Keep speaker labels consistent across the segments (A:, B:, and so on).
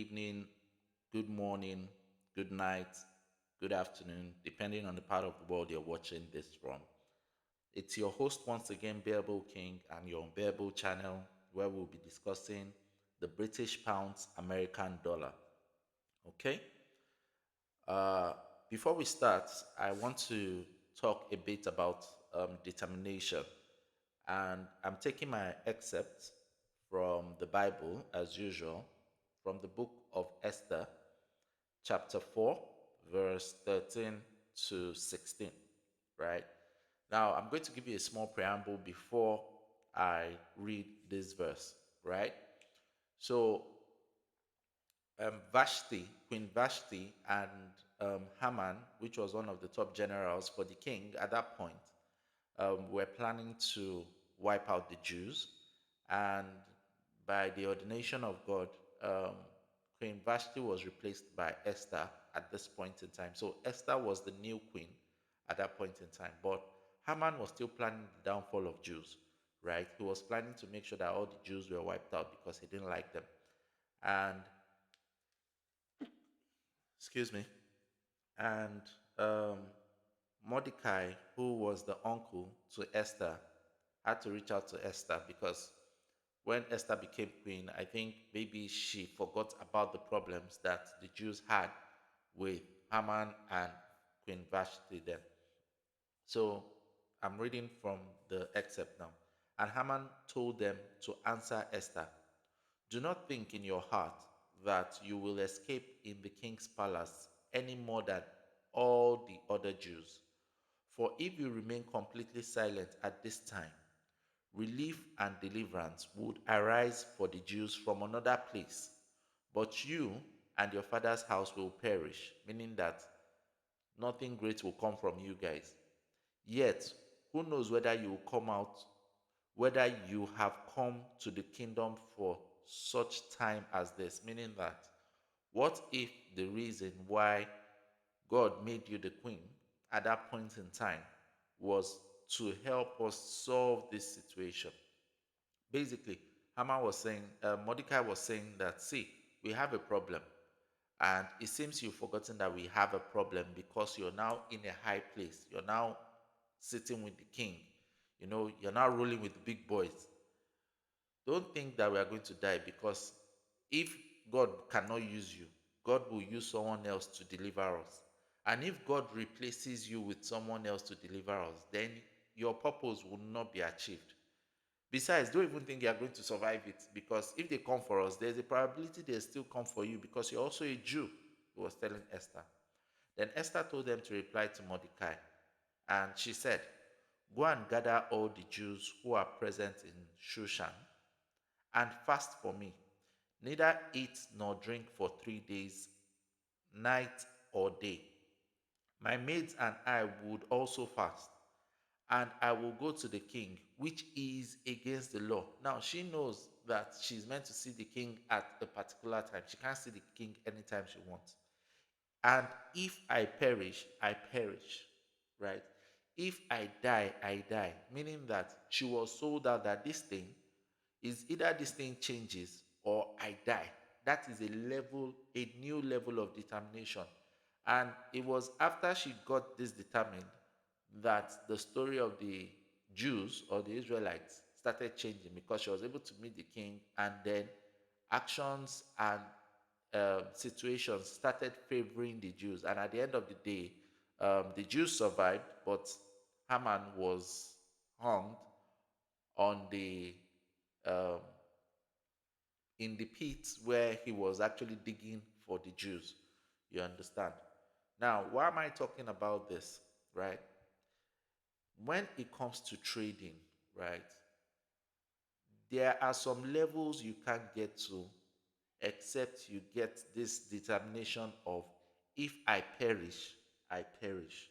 A: evening, good morning, good night, good afternoon, depending on the part of the world you're watching this from. It's your host once again, Bearable King, and your Bearable channel, where we'll be discussing the British pounds American dollar. Okay? Uh, Before we start, I want to talk a bit about determination. And I'm taking my excerpt from the Bible, as usual, from the book of Esther, chapter 4, verse 13 to 16. Right? Now, I'm going to give you a small preamble before I read this verse. Right? So, Queen Vashti, and Haman, which was one of the top generals for the king at that point, were planning to wipe out the Jews. And by the ordination of God, Queen Vashti was replaced by Esther at this point in time. So Esther was the new queen at that point in time. But Haman was still planning the downfall of Jews, right? He was planning to make sure that all the Jews were wiped out because he didn't like them. And excuse me, and Mordecai, who was the uncle to Esther, had to reach out to Esther because when Esther became queen, I think maybe she forgot about the problems that the Jews had with Haman and Queen Vashti then. So I'm reading from the excerpt now. And Haman told them to answer Esther. Do not think in your heart that you will escape in the king's palace any more than all the other Jews. For if you remain completely silent at this time, relief and deliverance would arise for the Jews from another place. But you and your father's house will perish, meaning that nothing great will come from you guys. Yet, who knows whether you will come out, whether you have come to the kingdom for such time as this? Meaning that, what if the reason why God made you the queen at that point in time was to help us solve this situation? Basically, Mordecai was saying that, see, we have a problem. And it seems you've forgotten that we have a problem because you're now in a high place. You're now sitting with the king. You're now ruling with the big boys. Don't think that we are going to die because if God cannot use you, God will use someone else to deliver us. And if God replaces you with someone else to deliver us, then your purpose will not be achieved. Besides, don't even think you are going to survive it because if they come for us, there's a probability they'll still come for you because you're also a Jew, he was telling Esther. Then Esther told them to reply to Mordecai, and she said, go and gather all the Jews who are present in Shushan and fast for me. Neither eat nor drink for 3 days, night or day. My maids and I would also fast, and I will go to the king, which is against the law. Now, she knows that she's meant to see the king at a particular time. She can't see the king anytime she wants. And if I perish, I perish, right? If I die, I die. Meaning that she was sold out that this thing is either this thing changes or I die. That is a new level of determination. And it was after she got this determined that the story of the Jews or the Israelites started changing because she was able to meet the king, and then actions and situations started favoring the Jews. And at the end of the day, the Jews survived, but Haman was hung on the um, in the pit where he was actually digging for the Jews. You understand? Now, why am I talking about this? Right? When it comes to trading, right, there are some levels you can't get to except you get this determination of if I perish, I perish.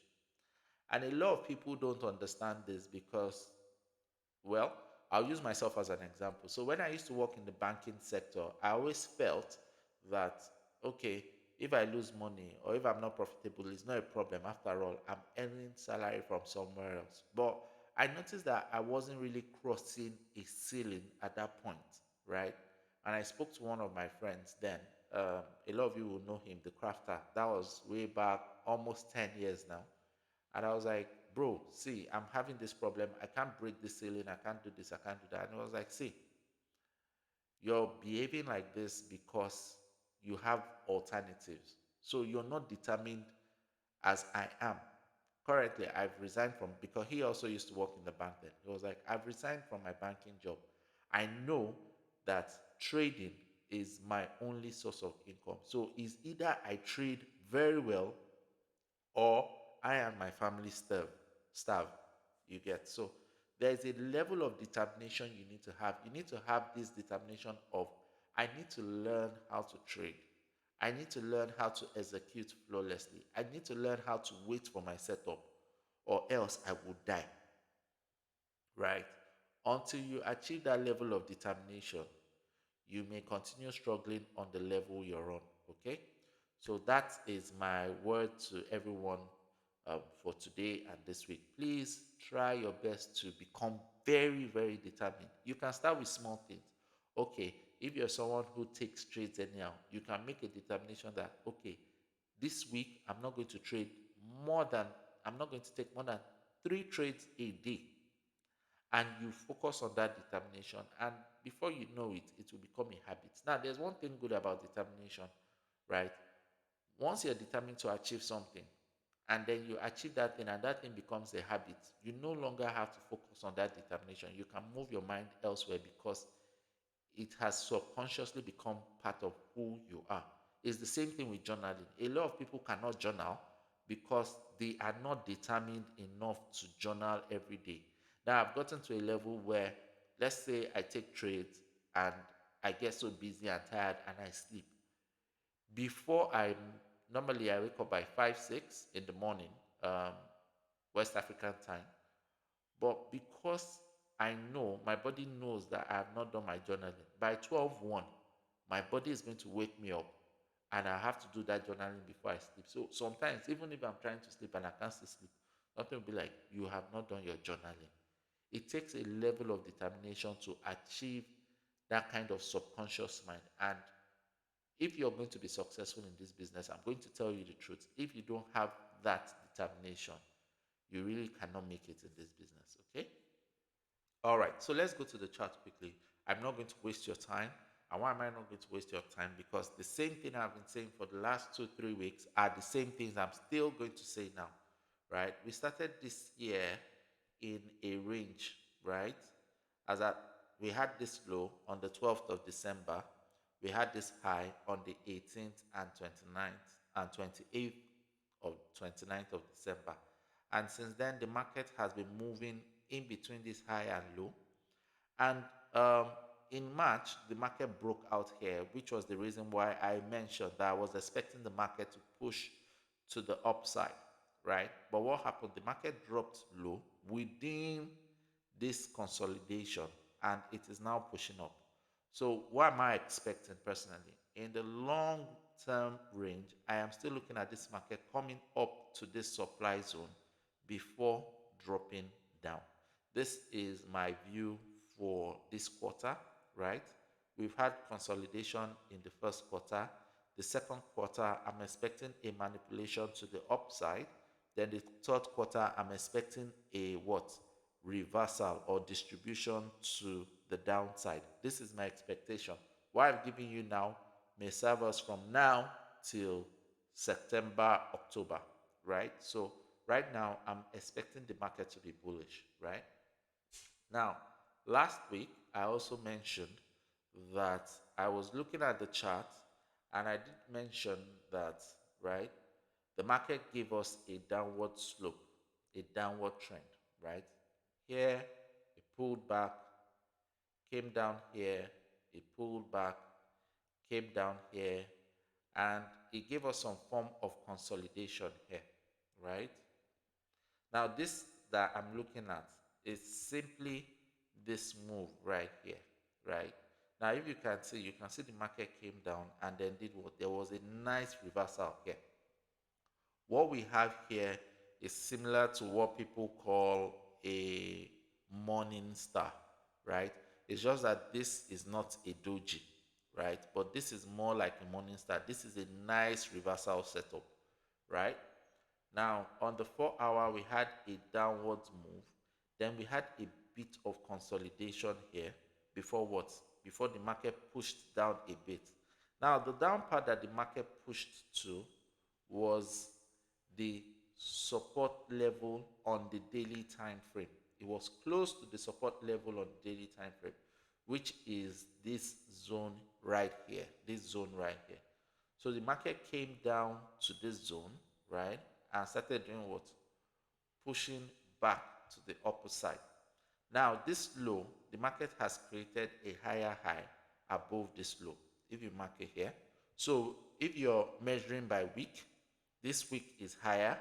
A: And a lot of people don't understand this because, well, I'll use myself as an example. So when I used to work in the banking sector, I always felt that, okay, if I lose money or if I'm not profitable, it's not a problem. After all, I'm earning salary from somewhere else. But I noticed that I wasn't really crossing a ceiling at that point, right? And I spoke to one of my friends then, a lot of you will know him, the crafter. That was way back almost 10 years now. And I was like, bro, see, I'm having this problem. I can't break this ceiling. I can't do this. I can't do that. And I was like, see, you're behaving like this because you have alternatives. So you're not determined as I am. Currently, I've resigned from, because he also used to work in the bank then. He was like, I've resigned from my banking job. I know that trading is my only source of income. So it's either I trade very well or I and my family starve. You get, so there's a level of determination you need to have. You need to have this determination of, I need to learn how to trade. I need to learn how to execute flawlessly. I need to learn how to wait for my setup, or else I will die. Right? Until you achieve that level of determination, you may continue struggling on the level you're on. Okay? So that is my word to everyone for today and this week. Please try your best to become very, very determined. You can start with small things. Okay, if you're someone who takes trades anyhow, you can make a determination that, okay, this week I'm not going to trade more than, I'm not going to take more than 3 trades a day, and you focus on that determination, and before you know it, it will become a habit. Now there's one thing good about determination, right? Once you're determined to achieve something, and then you achieve that thing and that thing becomes a habit, you no longer have to focus on that determination. You can move your mind elsewhere because it has subconsciously become part of who you are. It's the same thing with journaling. A lot of people cannot journal because they are not determined enough to journal every day. Now, I've gotten to a level where, let's say I take trades and I get so busy and tired and I sleep. Before I, normally I wake up by 5, 6 in the morning, um, West African time. But because I know, my body knows that I have not done my journaling, by 12:1, my body is going to wake me up and I have to do that journaling before I sleep. So sometimes, even if I'm trying to sleep and I can't still sleep, nothing will be like, you have not done your journaling. It takes a level of determination to achieve that kind of subconscious mind. And if you're going to be successful in this business, I'm going to tell you the truth. If you don't have that determination, you really cannot make it in this business. Okay? All right, so let's go to the chart quickly. I'm not going to waste your time. And why am I not going to waste your time? Because the same thing I've been saying for the last 2, 3 weeks are the same things I'm still going to say now, right? We started this year in a range, right? As that we had this low on the 12th of December, we had this high on the 18th and 29th and 28th of 29th of December. And since then, the market has been moving in between this high and low. And in March, the market broke out here, which was the reason why I mentioned that I was expecting the market to push to the upside, right? But what happened? The market dropped low within this consolidation and it is now pushing up. So, what am I expecting personally? In the long term range, I am still looking at this market coming up to this supply zone before dropping down. This is my view for this quarter, right? We've had consolidation in the first quarter. The second quarter, I'm expecting a manipulation to the upside. Then the third quarter, I'm expecting a what? Reversal or distribution to the downside. This is my expectation. What I'm giving you now may serve us from now till September, October, right? So right now, I'm expecting the market to be bullish, right? Now, last week, I also mentioned that I was looking at the chart and I did mention that, right, the market gave us a downward slope, a downward trend, right? Here, it pulled back, came down here, it pulled back, came down here, and it gave us some form of consolidation here, right? Now, this that I'm looking at is simply this move right here, right? Now, if you can see the market came down and then did what? There was a nice reversal here. What we have here is similar to what people call a morning star, right? It's just that this is not a doji, right? But this is more like a morning star. This is a nice reversal setup, right? Now, on the 4 hour, we had a downwards move. Then we had a bit of consolidation here before what? Before the market pushed down a bit. Now, the down part that the market pushed to was the support level on the daily time frame. It was close to the support level on the daily time frame, which is this zone right here. This zone right here. So the market came down to this zone, right, and started doing what? Pushing back to the upper side. Now, this low, the market has created a higher high above this low. If you mark it here, so if you're measuring by week, this week is higher.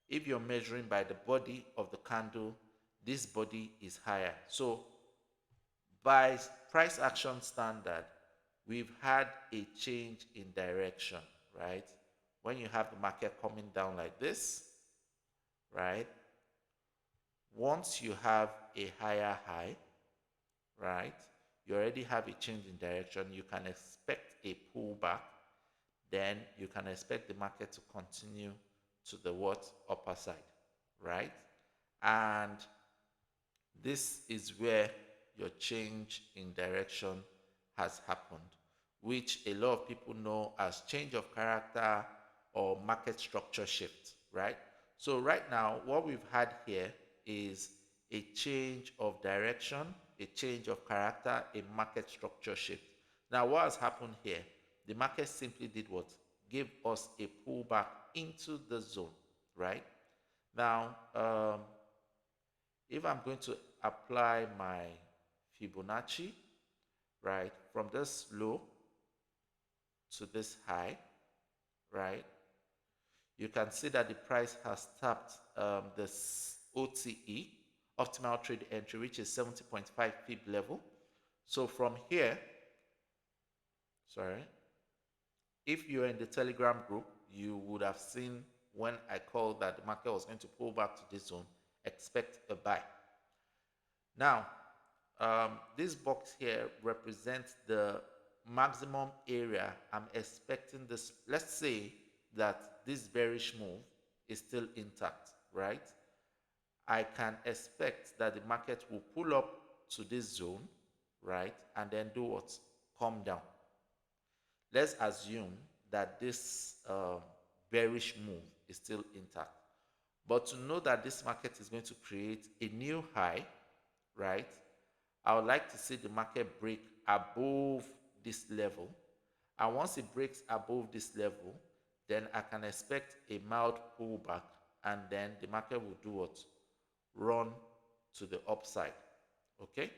A: If you're measuring by the body of the candle, this body is higher. So by price action standard, we've had a change in direction, right? When you have the market coming down like this, right? Once you have a higher high, right? You already have a change in direction. You can expect a pullback. Then you can expect the market to continue to the what? Upper side, right? And this is where your change in direction has happened, which a lot of people know as change of character or market structure shift, right? So right now, what we've had here is a change of direction, a change of character, a market structure shift. Now, what has happened here? The market simply did what? Gave us a pullback into the zone, right? Now, if I'm going to apply my Fibonacci, right, from this low to this high, right, you can see that the price has tapped this OTE, optimal trade entry, which is 70.5 pip level. So from here, sorry, if you're in the Telegram group, you would have seen when I called that the market was going to pull back to this zone, expect a buy. Now, this box here represents the maximum area I'm expecting this. Let's say that this bearish move is still intact, right? I can expect that the market will pull up to this zone, right? And then do what? Come down. Let's assume that this bearish move is still intact. But to know that this market is going to create a new high, right? I would like to see the market break above this level. And once it breaks above this level, then I can expect a mild pullback, and then the market will do what? Run to the upside. Okay?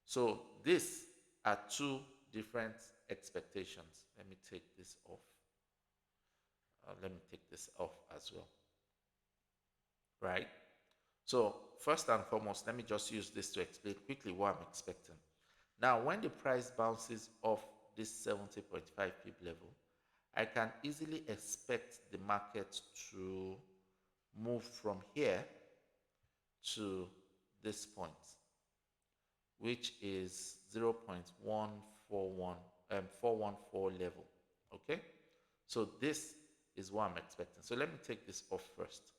A: So these are two different expectations. Let me take this off. Let me take this off as well. Right? So first and foremost, let me just use this to explain quickly what I'm expecting. Now, when the price bounces off this 70.5 pip level, I can easily expect the market to move from here to this point, which is 0.141 414 level. Okay, so this is what I'm expecting. So let me take this off first,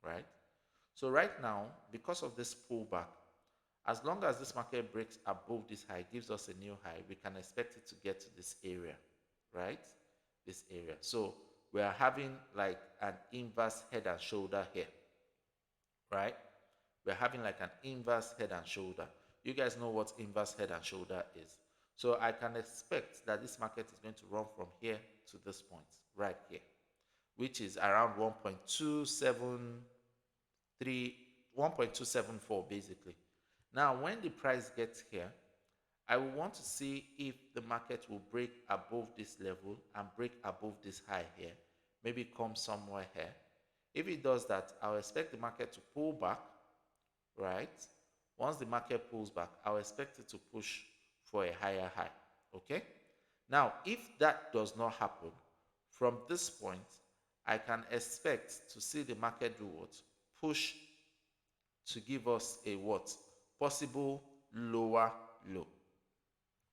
A: right? So right now, because of this pullback, as long as this market breaks above this high, gives us a new high, we can expect it to get to this area, right? This area. So we are having like an inverse head and shoulder here, right? We're having like an inverse head and shoulder. You guys know what inverse head and shoulder is. So I can expect that this market is going to run from here to this point, right here, which is around 1.274 basically. Now, when the price gets here, I will want to see if the market will break above this level and break above this high here, maybe come somewhere here. If it does that, I'll expect the market to pull back, right? Once the market pulls back, I'll expect it to push for a higher high, okay? Now, if that does not happen, from this point, I can expect to see the market do what? Push to give us a what? Possible lower low,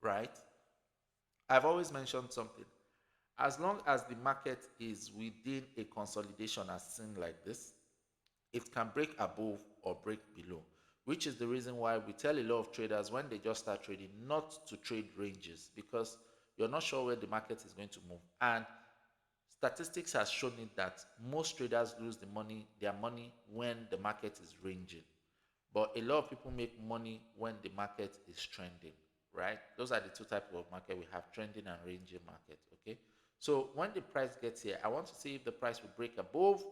A: right? I've always mentioned something. As long as the market is within a consolidation as seen like this, it can break above or break below, which is the reason why we tell a lot of traders when they just start trading not to trade ranges, because you're not sure where the market is going to move. And statistics has shown it that most traders lose their money when the market is ranging. But a lot of people make money when the market is trending, right? Those are the two types of market we have: trending and ranging market. Okay. So when the price gets here, I want to see if the price will break above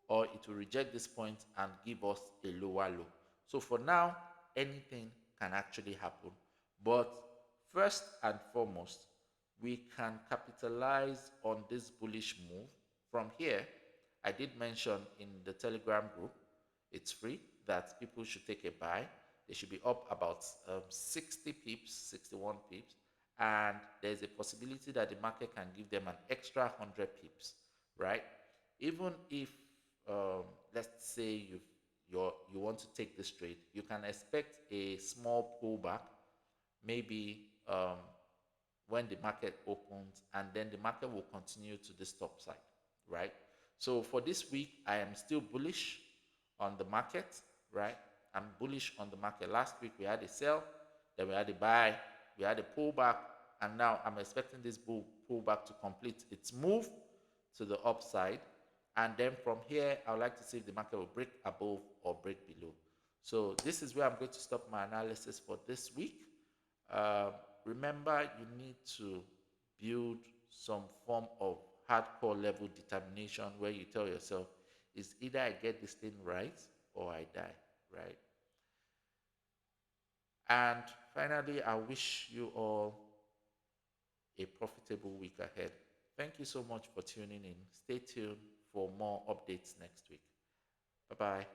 A: or it will reject this point and give us a lower low. So for now, anything can actually happen. But first and foremost, we can capitalize on this bullish move from here. I did mention in the Telegram group, it's free, that people should take a buy. They should be up about 60 pips, 61 pips, and there's a possibility that the market can give them an extra 100 pips, right? Even if, let's say, you want to take this trade, you can expect a small pullback, maybe when the market opens, and then the market will continue to this top side, right? So for this week, I am still bullish on the market, right? I'm bullish on the market. Last week we had a sell, then we had a buy, we had a pullback, and now I'm expecting this pullback to complete its move to the upside. And then from here, I would like to see if the market will break above or break below. So this is where I'm going to stop my analysis for this week. Uh, Remember, you need to build some form of hardcore level determination where you tell yourself, it's either I get this thing right or I die, right? And finally, I wish you all a profitable week ahead. Thank you so much for tuning in. Stay tuned for more updates next week. Bye bye.